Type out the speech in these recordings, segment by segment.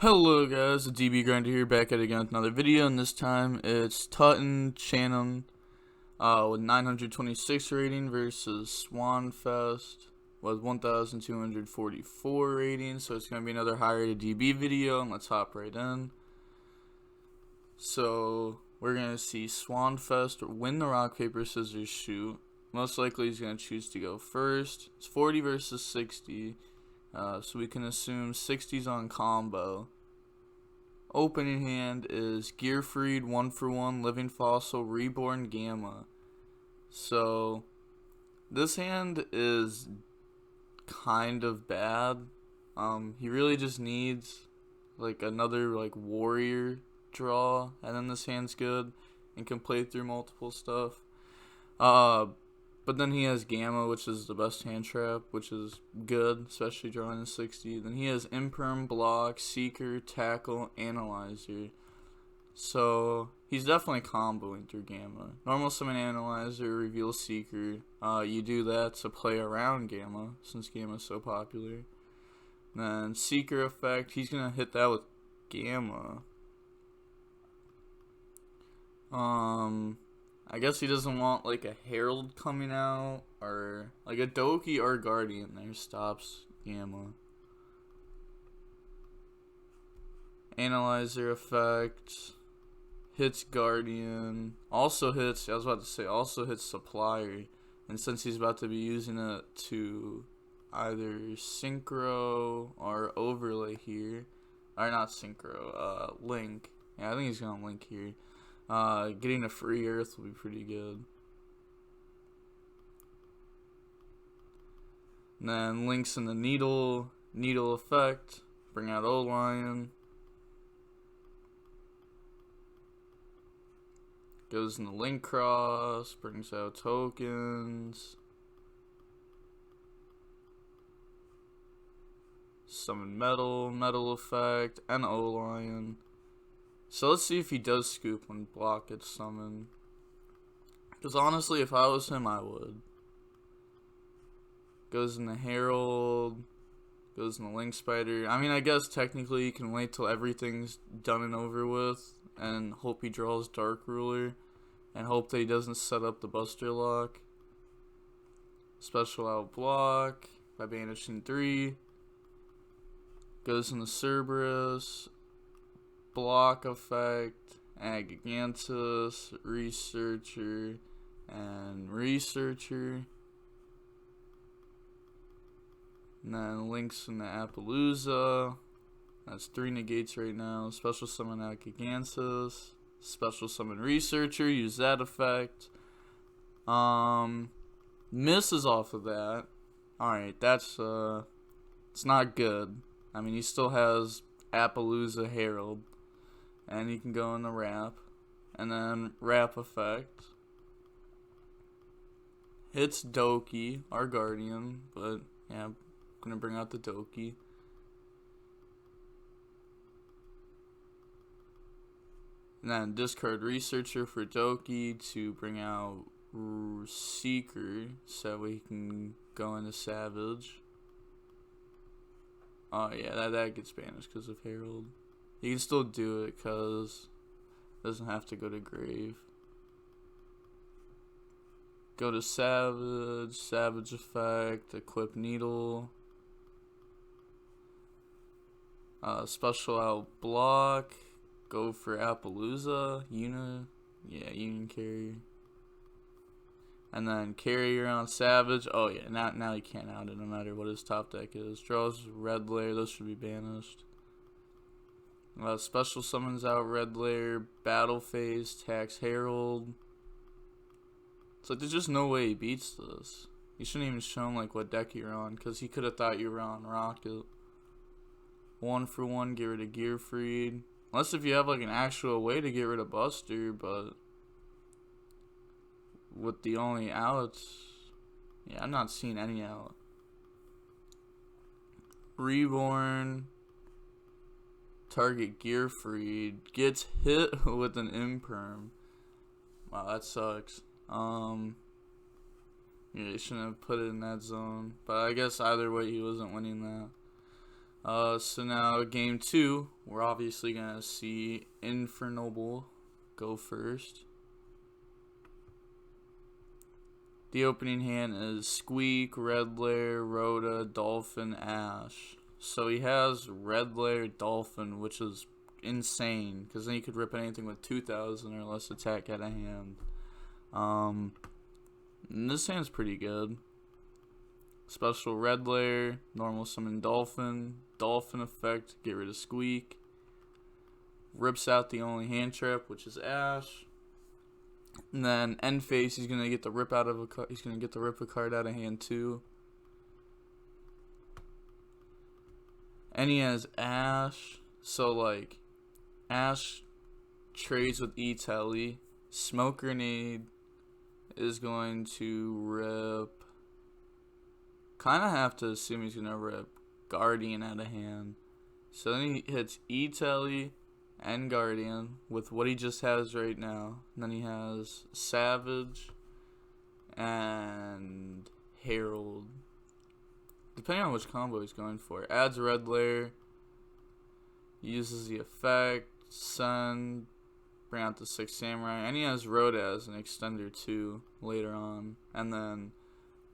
Hello guys, the DB Grinder here, back at it again with another video, and this time it's Tutton Channon with 926 rating versus Swanfest with 1244 rating, so it's going to be another high rated DB video, and let's hop right in. So we're going to see Swanfest win the rock, paper, scissors, shoot. Most likely he's going to choose to go first. It's 40 versus 60. So we can assume 60's on combo. Opening hand is Gearfried, 1-for-1, Living Fossil, Reborn, Gamma. So this hand is kind of bad. He really just needs like another warrior draw, and then this hand's good and can play through multiple stuff. But then he has Gamma, which is the best hand trap, which is good, especially drawing a 60. Then he has Imperm, Block, Seeker, Tackle, Analyzer. So he's definitely comboing through Gamma. Normal Summon Analyzer, Reveal Seeker. You do that to play around Gamma, since Gamma is so popular. Then Seeker effect, he's going to hit that with Gamma. I guess he doesn't want like a Herald coming out, or like a Doki or Guardian there stops Gamma. Analyzer effect hits Guardian, also hits, I was about to say, also hits Supplier, and since he's about to be using it to either Synchro or Overlay here, or not Synchro, Link. Yeah, I think he's gonna Link here. Getting a free Earth will be pretty good. And then links in the Needle effect, bring out O-Lion. Goes in the Link Cross, brings out tokens. Summon Metal effect, and O-Lion. So let's see if he does scoop when Block gets summoned. Because honestly, if I was him, I would. Goes in the Herald. Goes in the Link Spider. I mean, I guess technically you can wait till everything's done and over with. And hope he draws Dark Ruler. And hope that he doesn't set up the Buster Lock. Special out Block by banishing 3. Goes in the Cerberus. Block effect, Gigantus, Researcher, and Researcher. And then links in the Appaloosa. That's 3 negates right now. Special summon out Gigantus. Special summon Researcher, use that effect. Misses off of that. Alright, that's it's not good. I mean, he still has Appaloosa Herald. And you can go in the wrap. And then wrap effect. Hits Doki, our Guardian. But yeah, I'm gonna bring out the Doki. And then discard Researcher for Doki to bring out Seeker. So we can go into Savage. Oh yeah, that gets banished because of Herald. You can still do it because it doesn't have to go to grave. Go to Savage effect, equip Needle. Special out Block. Go for Appaloosa. Union Carrier. And then Carrier on Savage. Oh yeah, now you can't out it no matter what his top deck is. Draws Red Layer, those should be banished. Special summons out Red Layer, Battle Phase, tax Herald. It's like there's just no way he beats this. You shouldn't even show him like what deck you're on, because he could have thought you were on Rocket. 1-for-1, get rid of Gearfried. Unless if you have like an actual way to get rid of Buster, but with the only outs, yeah, I'm not seeing any out. Reborn. Target Gearfried gets hit with an Imperm. Wow, that sucks. Yeah, you shouldn't have put it in that zone. But I guess either way he wasn't winning that. So now game 2, we're obviously gonna see Infernoble go first. The opening hand is Squeak, Red Lair, Rhoda, Dolphin, Ash. So he has Red Lair, Dolphin, which is insane, because then you could rip anything with 2,000 or less attack out of hand. And this hand's pretty good. Special Red Lair, normal summon Dolphin, Dolphin effect, get rid of Squeak. Rips out the only hand trap, which is Ash. And then end phase, he's gonna get the rip out of a card. He's gonna get the rip a card out of hand too. And he has Ash. So like, Ash trades with E-Telly. Smoke Grenade is going to rip. Kind of have to assume he's gonna rip Guardian out of hand. So then he hits E-Telly and Guardian with what he just has right now. And then he has Savage and Herald, depending on which combo he's going for. Adds Red Lair, uses the effect, send, bring out the 6 Samurai, and he has Rhoda as an extender too later on. And then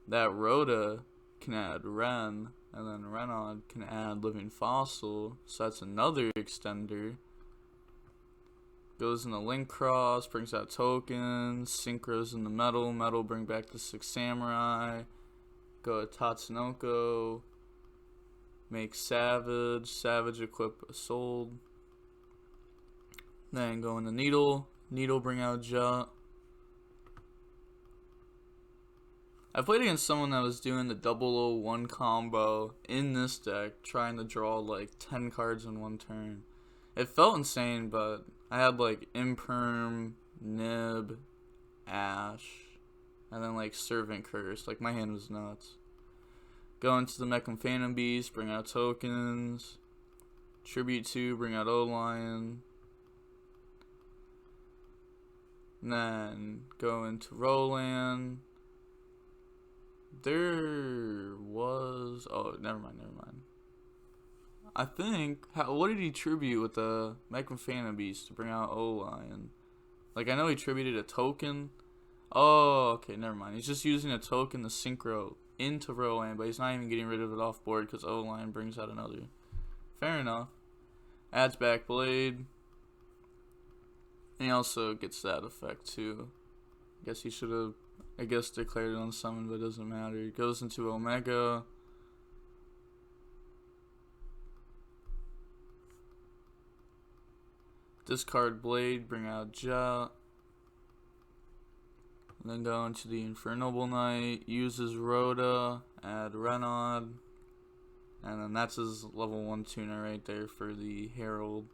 that Rhoda can add Ren, and then Renaud can add Living Fossil, so that's another extender. Goes in the Link Cross, brings out tokens, synchros in the metal, bring back the 6 Samurai, go to Tatsunoko, make Savage equip a Sold, then go in the Needle, bring out Jut. I played against someone that was doing the 001 combo in this deck, trying to draw like 10 cards in one turn. It felt insane, but I had like Imperm, Nib, Ash, and then like Servant Curse. Like my hand was nuts. Go into the Mech and Phantom Beast, bring out tokens. Tribute 2, bring out O-Lion. And then go into Roland. There was... Oh, never mind. I think... what did he tribute with the Mech and Phantom Beast to bring out O-Lion? Like, I know he tributed a token. Oh, okay, never mind. He's just using a token to synchro into Roland, but he's not even getting rid of it off board because O-Lion brings out another. Fair enough. Adds back Blade. And he also gets that effect too. Guess he should have, declared it on summon, but it doesn't matter. He goes into Omega. Discard Blade, bring out Jut. And then go into the Infernoble Knight, uses Rhoda, add Renaud. And then that's his level 1 tuner right there for the Herald.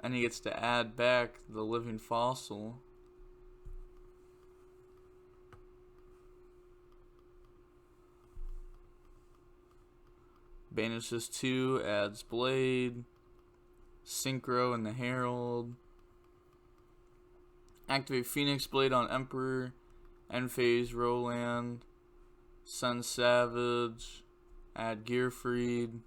And he gets to add back the Living Fossil. Banishes 2, adds Blade. Synchro in the Herald. Activate Phoenix Blade on Emperor. End phase Roland. Send Savage. Add Gearfried.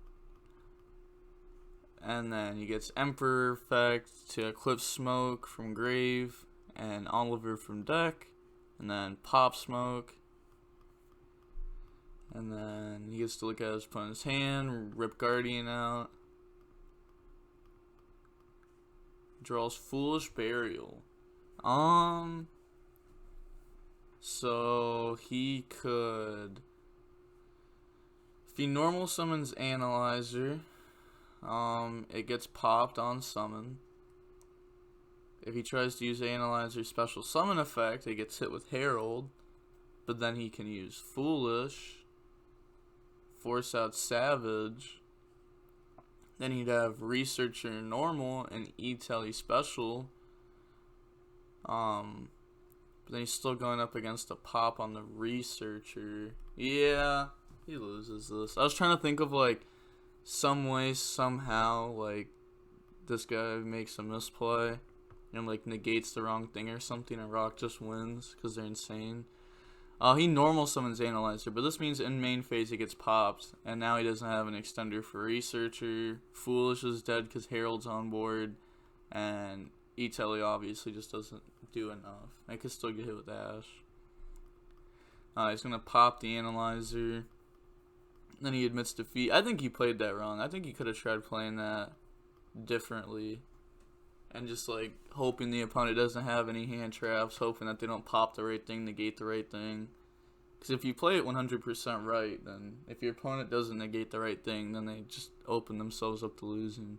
And then he gets Emperor effect to Eclipse Smoke from Grave. And Oliver from deck. And then Pop Smoke. And then he gets to look at his opponent's hand. Rip Guardian out. Draws Foolish Burial. So he could, if he normal summons Analyzer, it gets popped on summon. If he tries to use Analyzer's special summon effect, it gets hit with Herald, but then he can use Foolish, force out Savage. Then he'd have Researcher normal and E-Telly special. But then he's still going up against a pop on the Researcher. Yeah, he loses this. I was trying to think of like some way, somehow, like this guy makes a misplay and like negates the wrong thing or something, and Rock just wins because they're insane. He normal summons Analyzer, but this means in main phase he gets popped, and now he doesn't have an extender for Researcher. Foolish is dead because Herald's on board, and E-Telly obviously just doesn't do enough. I could still get hit with Ash. He's going to pop the Analyzer. Then he admits defeat. I think he played that wrong. I think he could have tried playing that differently. And just like hoping the opponent doesn't have any hand traps, hoping that they don't pop the right thing, negate the right thing. Because if you play it 100% right, then if your opponent doesn't negate the right thing, then they just open themselves up to losing.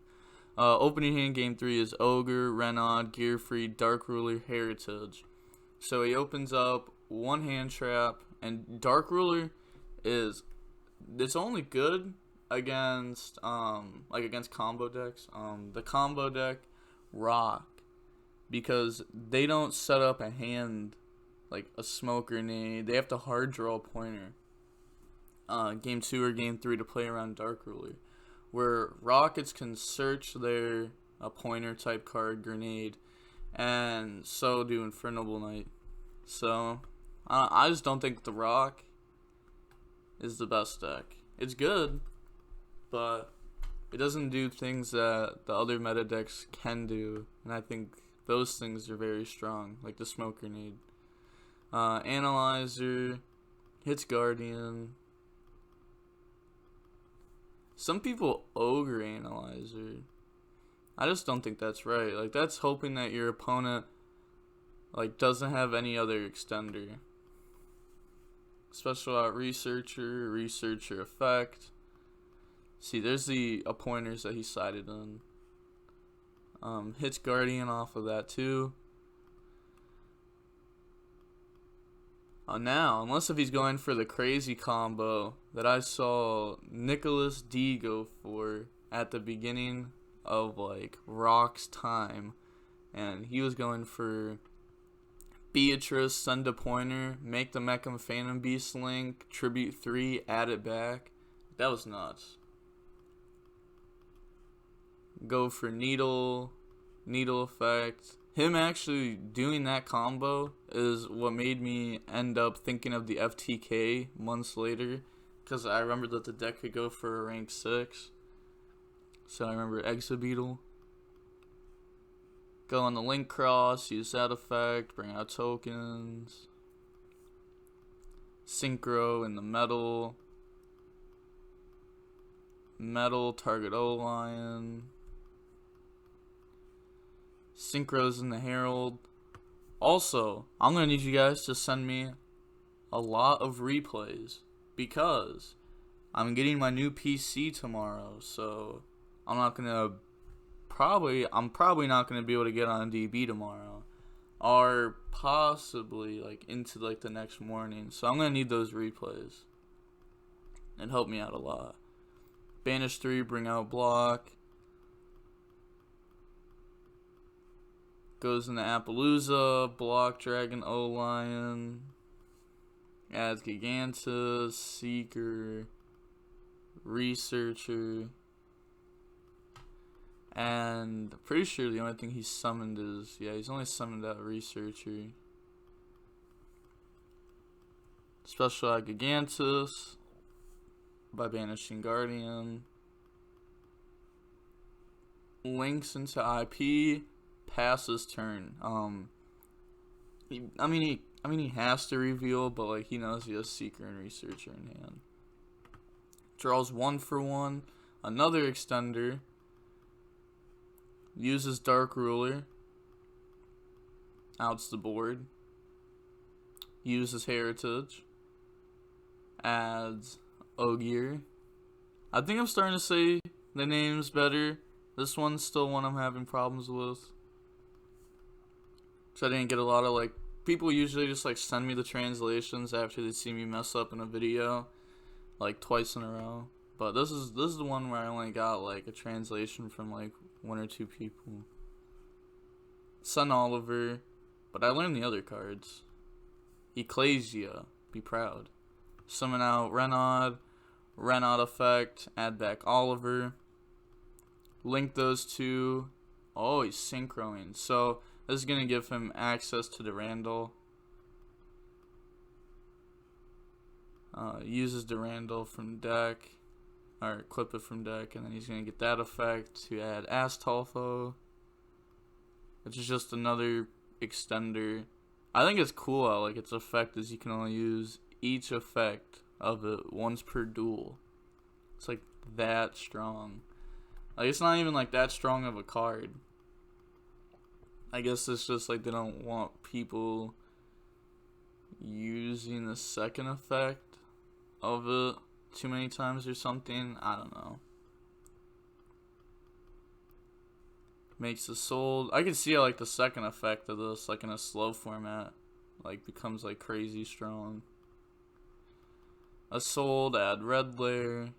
Opening hand game 3 is Ogre, Renaud, Gear Free, Dark Ruler, Heritage. So he opens up one hand trap, and Dark Ruler is it's only good against against combo decks. The combo deck rock because they don't set up a hand like a smoke grenade. They have to hard draw a pointer game 2 or game 3 to play around Dark Ruler, where Rockets can search their a pointer type card grenade, and so do Infernoble Knight. So I just don't think the Rock is the best deck. It's good, but it doesn't do things that the other meta decks can do, and I think those things are very strong, like the smoke grenade. Analyzer hits Guardian. Some people Ogre Analyzer. I just don't think that's right. Like, that's hoping that your opponent like doesn't have any other extender. Special out Researcher, Researcher effect. See, there's the pointers that he sided on. Hits Guardian off of that too. Now, unless if he's going for the crazy combo that I saw Nicholas D go for at the beginning of like Rock's time, and he was going for Beatrice, send a pointer, make the Mecham Phantom Beast link, tribute 3, add it back. That was nuts. Go for needle effect. Him actually doing that combo is what made me end up thinking of the FTK months later, because I remember that the deck could go for a rank 6. So I remember Exobeetle. Go on the link cross, use that effect, bring out tokens. Synchro in the metal. Metal, target O-Lion. Synchros in the Herald. Also, I'm going to need you guys to send me a lot of replays, because I'm getting my new PC tomorrow, so I'm probably not going to be able to get on DB tomorrow, or possibly like into like the next morning. So I'm going to need those replays. It helped me out a lot. Banish 3, bring out block. Goes into Appaloosa, block Dragon O-Lion. Adds Gigantus, Seeker, Researcher. And I'm pretty sure the only thing he's summoned is, yeah, he's only summoned that Researcher. Special out Gigantus by banishing Guardian. Links into IP. Passes turn. He has to reveal, but like he knows he has Seeker and Researcher in hand. Draws 1 for 1. Another extender. Uses Dark Ruler. Outs the board. Uses Heritage. Adds Ogier. I think I'm starting to say the names better. This one's still one I'm having problems with. So I didn't get a lot of, like, people usually just, like, send me the translations after they see me mess up in a video, like, twice in a row. But this is the one where I only got, like, a translation from, like, 1 or 2 people. Sun Oliver, but I learned the other cards. Ecclesia, be proud. Summon out Renaud effect, add back Oliver. Link those two. Oh, he's synchroing. So this is going to give him access to the Randall. Uses Durandal from deck, or equip it from deck, and then he's going to get that effect to add Astolfo, which is just another extender. I think it's cool how like its effect is you can only use each effect of it once per duel. It's like that strong. Like it's not even like that strong of a card. I guess it's just like they don't want people using the second effect of it too many times or something. I don't know. Makes the sold. I can see how like the second effect of this, like in a slow format, like becomes like crazy strong. A sold, add red layer.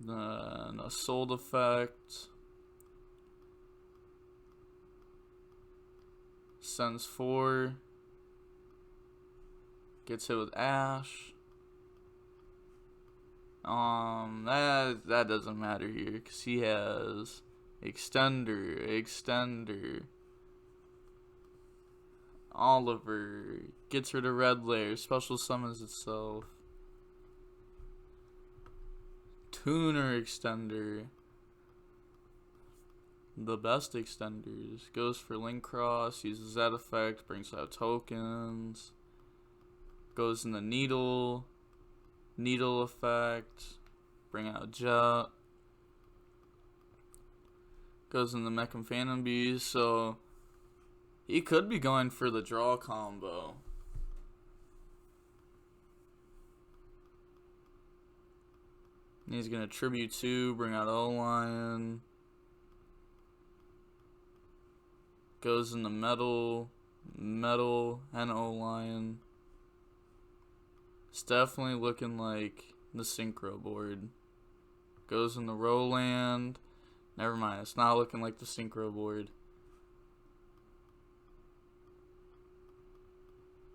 Then a sold effect. Sends 4. Gets hit with Ash. That doesn't matter here because he has extender. Oliver gets rid of red layer, special summons itself. Tuner extender. The best extenders. Goes for Link Cross, uses that effect, brings out tokens. Goes in the needle effect, bring out Jet. Goes in the Mech and Phantom Bees, so he could be going for the draw combo. And he's gonna tribute 2, bring out O-Lion. Goes in the metal and O-Lion. It's definitely looking like the synchro board. Goes in the Roland. Never mind, it's not looking like the synchro board.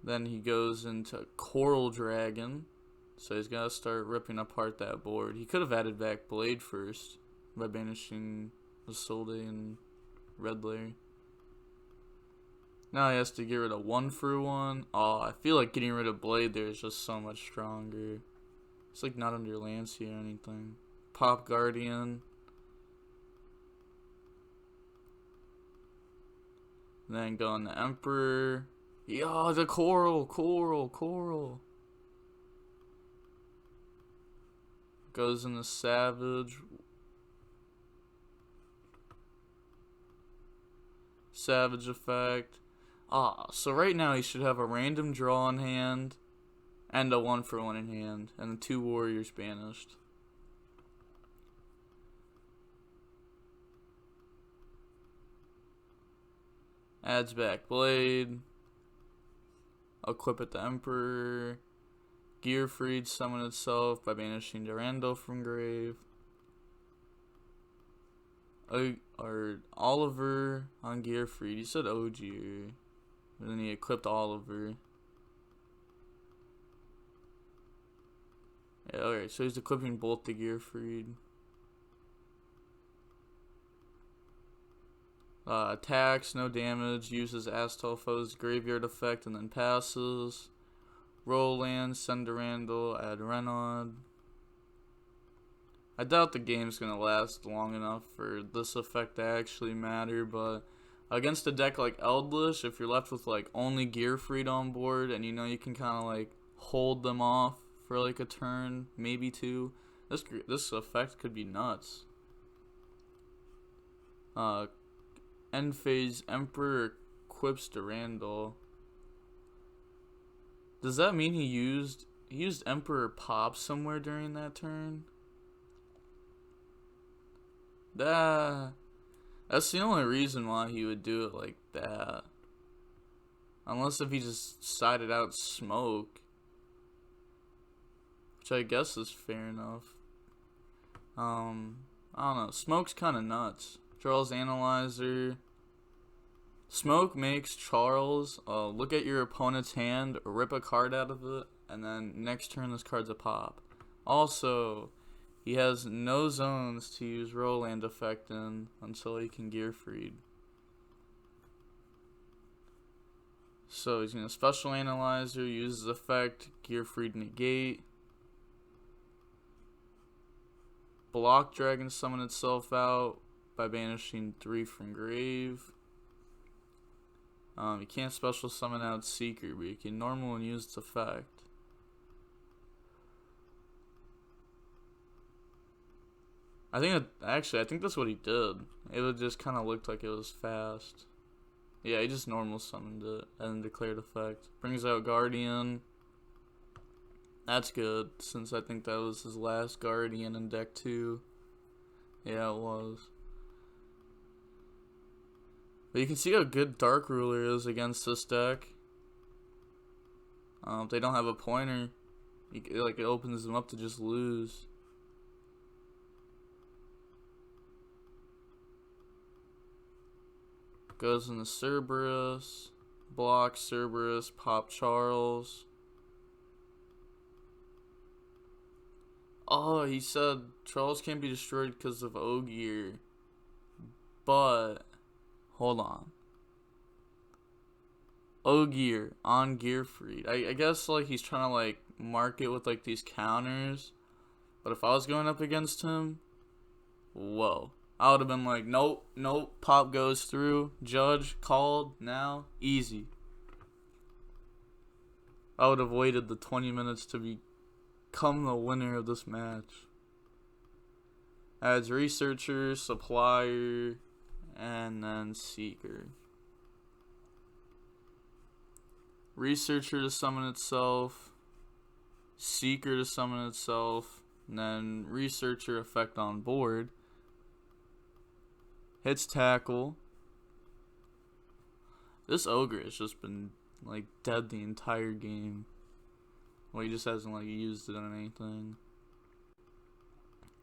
Then he goes into Coral Dragon. So he's got to start ripping apart that board. He could have added back Blade first by banishing the Solde and red layer. Now he has to get rid of 1-for-1. Oh, I feel like getting rid of Blade there is just so much stronger. It's like not under Lancey or anything. Pop Guardian. Then go on the Emperor. Yeah, the Coral. Goes in the Savage. Savage effect. So right now he should have a random draw in hand and a 1-for-1 in hand, and the 2 warriors banished. Adds back Blade. Equip it the Emperor. Gearfried summon itself by banishing Durandal from grave. Or Oliver on Gearfried. He said Ogier. And then he equipped Oliver. Yeah, alright, so he's equipping both the Gearfried. Attacks, no damage, uses Astolfo's graveyard effect and then passes. Roland, send Durandal, add Renaud. I doubt the game's gonna last long enough for this effect to actually matter, but against a deck like Eldritch, if you're left with like only Gearfried on board and you know you can kind of like hold them off for like a turn, maybe 2, this effect could be nuts. End phase Emperor equips Durandal. Does that mean he used Emperor Pop somewhere during that turn? That's the only reason why he would do it like that. Unless if he just sided out Smoke. Which I guess is fair enough. I don't know. Smoke's kind of nuts. Charles Analyzer. Smoke makes Charles look at your opponent's hand, rip a card out of it, and then next turn this card's a pop. Also, he has no zones to use Roland effect in until he can Gearfried. So he's going to Special Analyzer, uses effect, Gear Freed Negate. Block Dragon summon itself out by banishing 3 from grave. You can't special summon out Seeker, but you can normal and use its effect. I think that's what he did. It just kind of looked like it was fast. Yeah, he just normal summoned it and declared effect. Brings out Guardian. That's good, since I think that was his last Guardian in deck 2. Yeah, it was. But you can see how good Dark Ruler is against this deck. If they don't have a pointer, it opens them up to just lose. Goes into Cerberus, block Cerberus, pop Charles. Oh, he said Charles can't be destroyed because of Ogier. But, hold on. Ogier on Gear Freed. I guess he's trying to mark it with these counters. But if I was going up against him, whoa. I would have been like, nope, pop goes through. Judge called now. Easy. I would have waited the 20 minutes to become the winner of this match. Adds Researcher, Supplier, and then Seeker. Researcher to summon itself. Seeker to summon itself. And then Researcher effect on board. Hits tackle. This Ogre has just been dead the entire game. Well, he just hasn't used it on anything.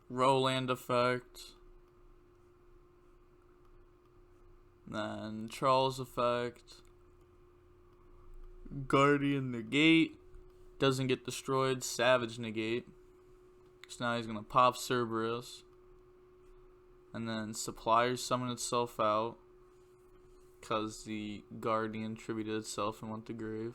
Roland effect. Then Charles effect. Guardian negate. Doesn't get destroyed. Savage negate. So now he's gonna pop Cerberus. And then Supplier summon itself out. Because the Guardian tributed itself and went to grave.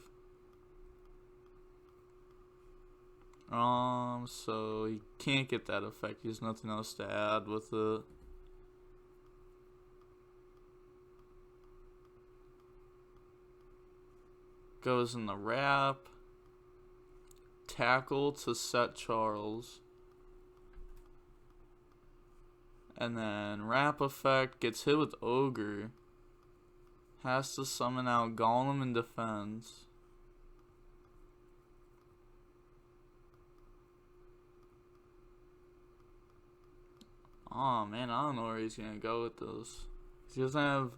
So he can't get that effect. He has nothing else to add with it. Goes in the wrap. Tackle to set Charles. And then wrap effect gets hit with Ogre. Has to summon out Golem in defense. Oh man, I don't know where he's gonna go with this. He doesn't have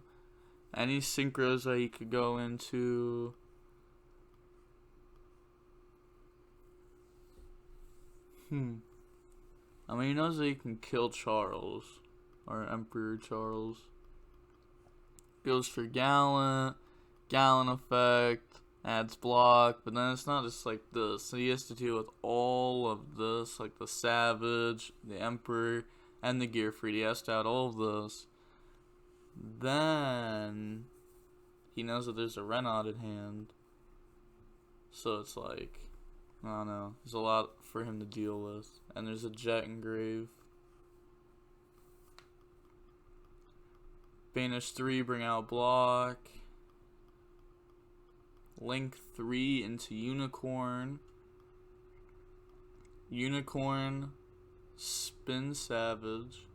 any synchros that he could go into. I mean, he knows that he can kill Charles. Or Emperor Charles. Goes for Gallant. Gallant effect. Adds block. But then it's not just like this. So he has to deal with all of this. Like the Savage, the Emperor, and the Gear Freed. He has to add all of this. Then he knows that there's a Renaud at hand. So it's I don't know. There's a lot for him to deal with. And there's a Jet engrave. Banish 3, bring out block. Link 3 into Unicorn. Unicorn. Spin Savage.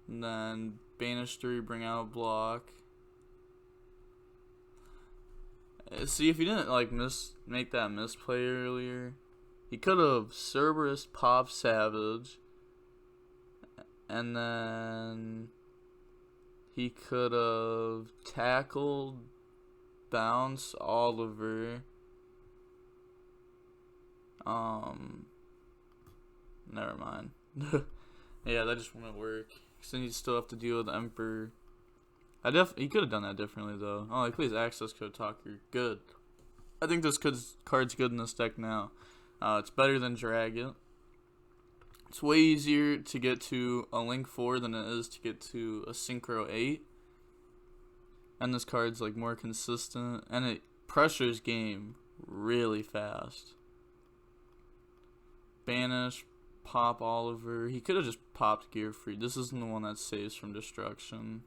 And then Banish 3, bring out block. See, if he didn't make that misplay earlier, he could have Cerberus pop Savage, and then he could have tackled bounce Oliver. Never mind. Yeah, that just wouldn't work. Cause then you'd still have to deal with the Emperor. He could have done that differently though. Oh, he plays Access Code Talker. Good. I think this card's good in this deck now. It's better than Drag It. It's way easier to get to a Link 4 than it is to get to a Synchro 8. And this card's like more consistent, and it pressures game really fast. Banish, pop Oliver. He could have just popped Gear Free. This isn't the one that saves from destruction.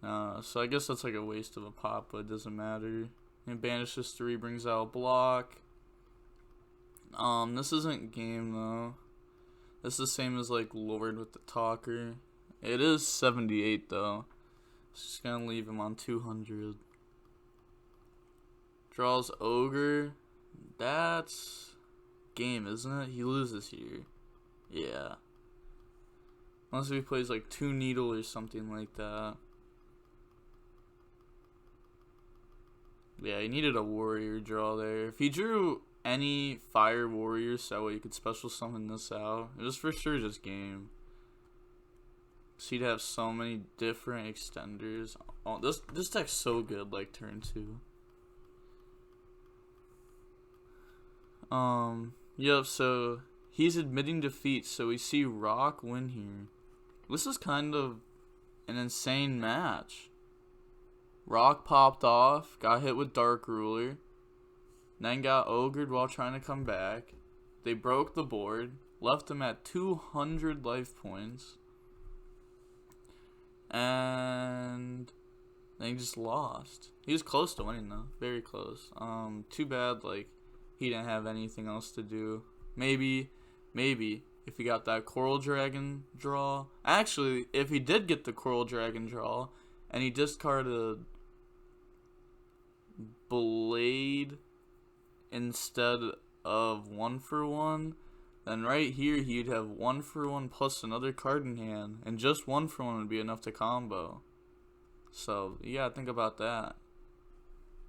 So I guess that's like a waste of a pop, but it doesn't matter. And banishes 3, brings out block. This isn't game though. This is the same as like Lord with the Talker. It is 78 though. Just gonna leave him on 200. Draws Ogre. That's game, isn't it? He loses here. Yeah. Unless he plays like 2 Needle or something like that. Yeah, he needed a warrior draw there. If he drew any fire warriors, so that way you could special summon this out, it was for sure just game. So he'd have so many different extenders. Oh, this deck's so good, like turn 2. Yep, so he's admitting defeat, so we see Rock win here. This is kind of an insane match. Rock popped off, got hit with Dark Ruler, then got ogred while trying to come back. They broke the board, left him at 200 life points, and then he just lost. He was close to winning though, very close. Too bad like he didn't have anything else to do. Maybe if he got that Coral Dragon draw. Actually, if he did get the Coral Dragon draw and he discarded Blade instead of 1-for-1, then right here he'd have 1-for-1 plus another card in hand, and just 1-for-1 would be enough to combo. So you gotta think about that.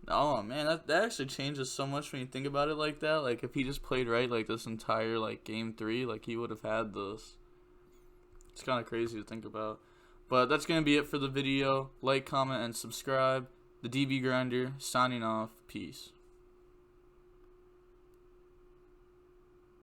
Oh man, that actually changes so much when you think about it like that. Like if he just played right like this entire like game 3, like he would have had this. It's kind of crazy to think about. But that's gonna be it for the video. Like, comment, and subscribe. The DB Grinder signing off. Peace.